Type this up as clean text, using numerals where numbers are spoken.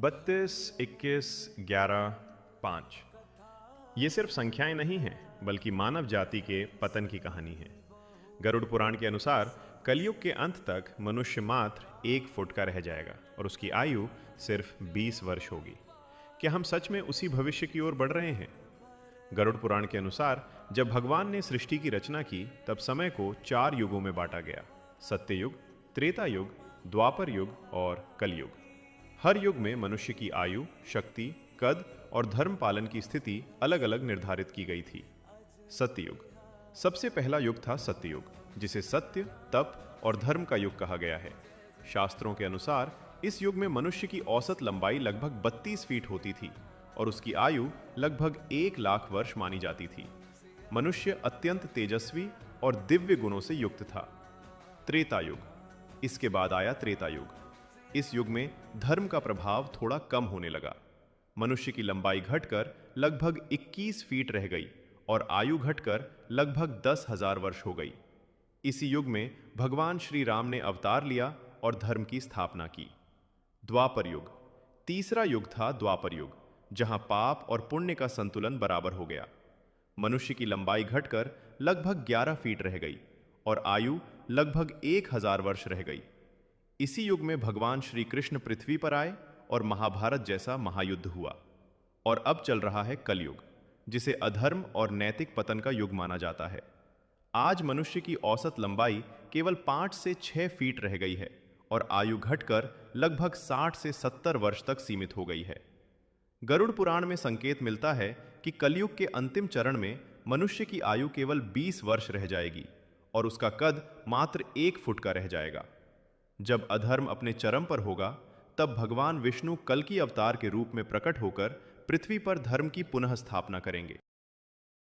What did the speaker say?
32, 21, 11, 5 ये सिर्फ संख्याएं नहीं हैं, बल्कि मानव जाति के पतन की कहानी है। गरुड़ पुराण के अनुसार कलयुग के अंत तक मनुष्य मात्र 1 फुट का रह जाएगा और उसकी आयु सिर्फ 20 वर्ष होगी। क्या हम सच में उसी भविष्य की ओर बढ़ रहे हैं? गरुड़ पुराण के अनुसार जब भगवान ने सृष्टि की रचना की, तब समय को 4 युगों में बांटा गया: सत्ययुग, त्रेता युग, द्वापर युग और कलयुग। हर युग में मनुष्य की आयु, शक्ति, कद और धर्म पालन की स्थिति अलग अलग निर्धारित की गई थी। सत्ययुग सबसे पहला युग था सत्ययुग, जिसे सत्य, तप और धर्म का युग कहा गया है। शास्त्रों के अनुसार इस युग में मनुष्य की औसत लंबाई लगभग 32 फीट होती थी और उसकी आयु लगभग 1 लाख वर्ष मानी जाती थी। मनुष्य अत्यंत तेजस्वी और दिव्य गुणों से युक्त था। त्रेता युग, इसके बाद आया त्रेता युग। इस युग में धर्म का प्रभाव थोड़ा कम होने लगा। मनुष्य की लंबाई घटकर लगभग 21 फीट रह गई और आयु घटकर लगभग 10,000 वर्ष हो गई। इसी युग में भगवान श्री राम ने अवतार लिया और धर्म की स्थापना की। द्वापर युग, तीसरा युग था द्वापर युग, जहां पाप और पुण्य का संतुलन बराबर हो गया। मनुष्य की लंबाई घटकर लगभग 11 फीट रह गई और आयु लगभग 1000 वर्ष रह गई। इसी युग में भगवान श्री कृष्ण पृथ्वी पर आए और महाभारत जैसा महायुद्ध हुआ। और अब चल रहा है कलयुग, जिसे अधर्म और नैतिक पतन का युग माना जाता है। आज मनुष्य की औसत लंबाई केवल 5 से 6 फीट रह गई है और आयु घटकर लगभग 60 से 70 वर्ष तक सीमित हो गई है। गरुड़ पुराण में संकेत मिलता है कि कलयुग के अंतिम चरण में मनुष्य की आयु केवल 20 वर्ष रह जाएगी और उसका कद मात्र 1 फुट का रह जाएगा। जब अधर्म अपने चरम पर होगा, तब भगवान विष्णु कल्कि अवतार के रूप में प्रकट होकर पृथ्वी पर धर्म की पुनः स्थापना करेंगे।